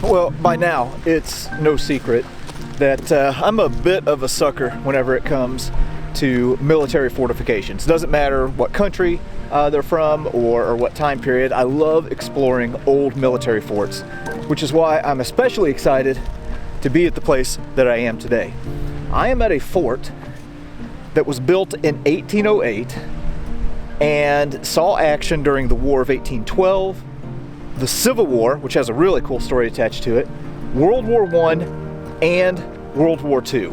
Well, by now, it's no secret that I'm a bit of a sucker whenever it comes to military fortifications. Doesn't matter what country they're from or what time period. I love exploring old military forts, which is why I'm especially excited to be at the place that I am today. I am at a fort that was built in 1808 and saw action during the War of 1812, the Civil War, which has a really cool story attached to it, World War I, and World War II.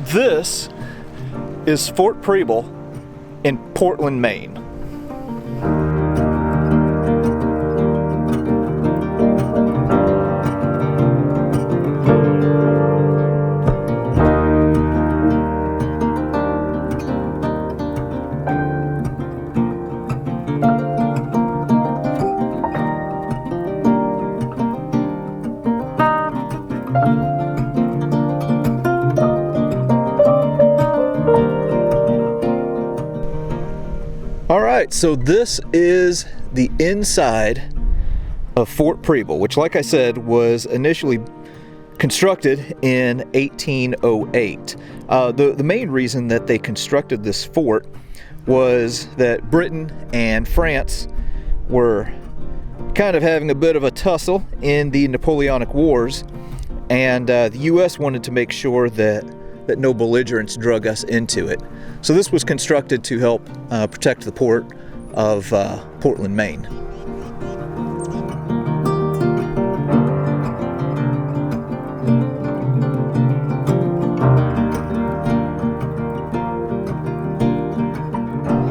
This is Fort Preble in Portland, Maine. Alright, so this is the inside of Fort Preble, which, like I said, was initially constructed in 1808. The main reason that they constructed this fort was that Britain and France were kind of having a bit of a tussle in the Napoleonic Wars, and the US wanted to make sure that no belligerents drug us into it. So this was constructed to help protect the port of Portland, Maine.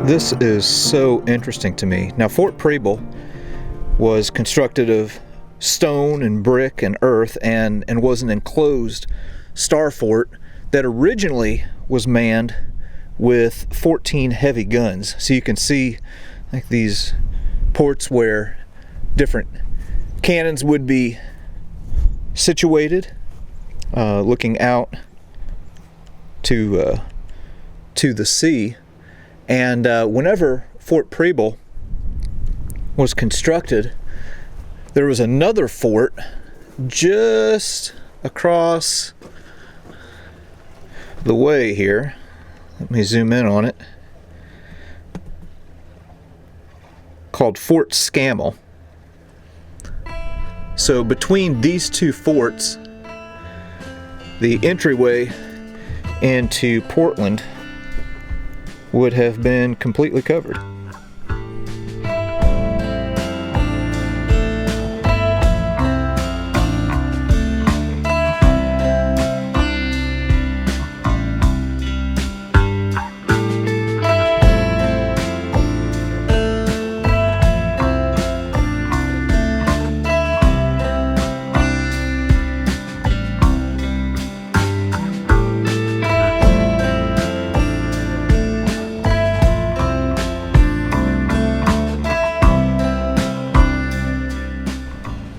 This is so interesting to me. Now, Fort Preble was constructed of stone and brick and earth and was an enclosed star fort that originally was manned with 14 heavy guns. So you can see like these ports where different cannons would be situated, looking out to the sea. And whenever Fort Preble was constructed, there was another fort just across the way here. Let me zoom in on it. Called Fort Scammell. So between these two forts, the entryway into Portland would have been completely covered.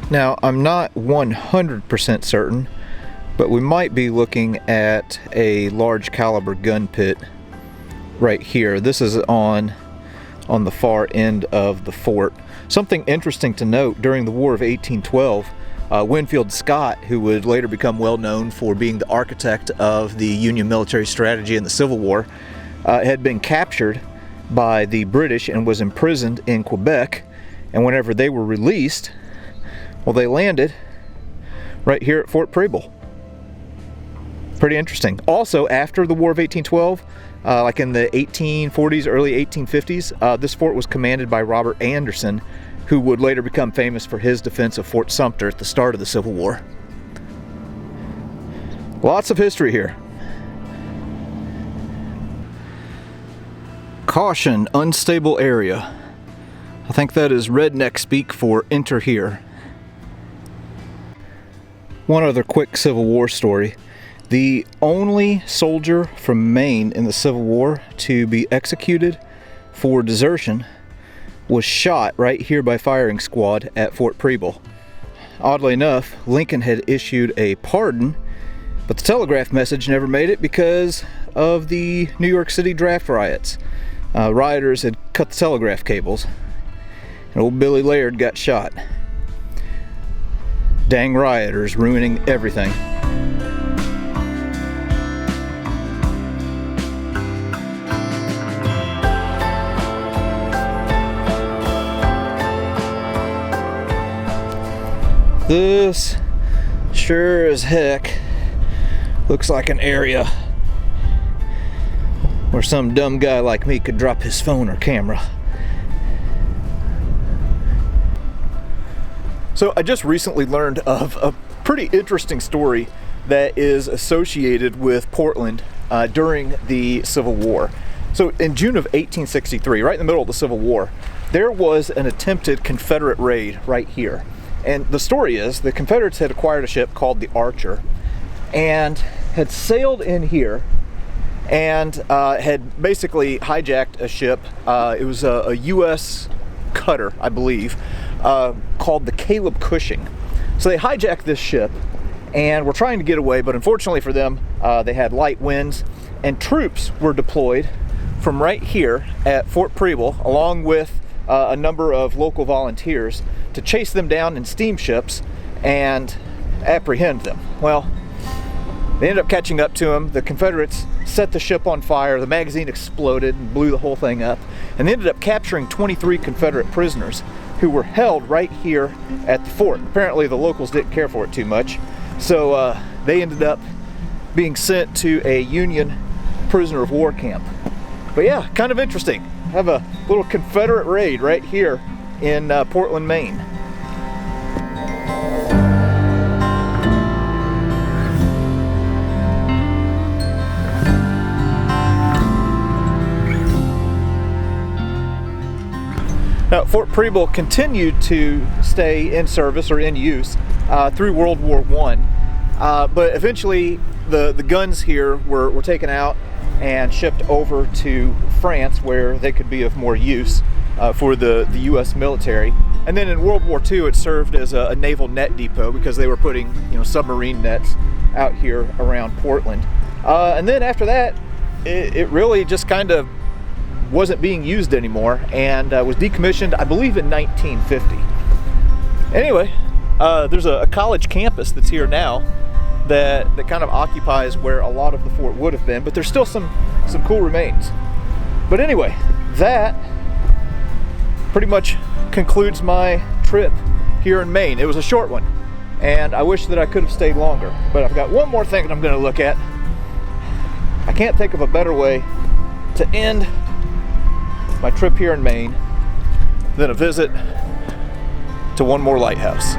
Now, I'm not 100% certain, but we might be looking at a large caliber gun pit right here. This is on the far end of the fort. Something interesting to note, during the War of 1812, Winfield Scott, who would later become well known for being the architect of the Union military strategy in the Civil War, had been captured by the British and was imprisoned in Quebec. And whenever they were released, well, they landed right here at Fort Preble. Pretty interesting. Also, after the War of 1812, like in the 1840s, early 1850s, this fort was commanded by Robert Anderson, who would later become famous for his defense of Fort Sumter at the start of the Civil War. Lots of history here. Caution, unstable area. I think that is redneck speak for enter here. One other quick Civil War story. The only soldier from Maine in the Civil War to be executed for desertion was shot right here by firing squad at Fort Preble. Oddly enough, Lincoln had issued a pardon, but the telegraph message never made it because of the New York City draft riots. Rioters had cut the telegraph cables. And old Billy Laird got shot. Dang rioters ruining everything. This sure as heck looks like an area where some dumb guy like me could drop his phone or camera. So I just recently learned of a pretty interesting story that is associated with Portland during the Civil War. So in June of 1863, right in the middle of the Civil War, there was an attempted Confederate raid right here. And the story is the Confederates had acquired a ship called the Archer and had sailed in here and had basically hijacked a ship. It was a U.S. cutter, I believe, called the Caleb Cushing. So they hijacked this ship and were trying to get away, but unfortunately for them, they had light winds, and troops were deployed from right here at Fort Preble, along with a number of local volunteers, to chase them down in steamships and apprehend them. Well, they ended up catching up to them. The Confederates set the ship on fire. The magazine exploded and blew the whole thing up. And they ended up capturing 23 Confederate prisoners who were held right here at the fort. Apparently the locals didn't care for it too much. So they ended up being sent to a Union prisoner of war camp. But yeah, kind of interesting. Have a little Confederate raid right here in Portland, Maine. Now, Fort Preble continued to stay in service or in use through World War I, but eventually the guns here were taken out and shipped over to France, where they could be of more use for the U.S. military. And then in World War II, it served as a naval net depot because they were putting submarine nets out here around Portland. And then after that, it really just kind of wasn't being used anymore and was decommissioned, I believe, in 1950. Anyway, there's a college campus that's here now that kind of occupies where a lot of the fort would have been, but there's still some cool remains. But anyway, that pretty much concludes my trip here in Maine. It was a short one, and I wish that I could have stayed longer, but I've got one more thing that I'm going to look at. I can't think of a better way to end my trip here in Maine than a visit to one more lighthouse.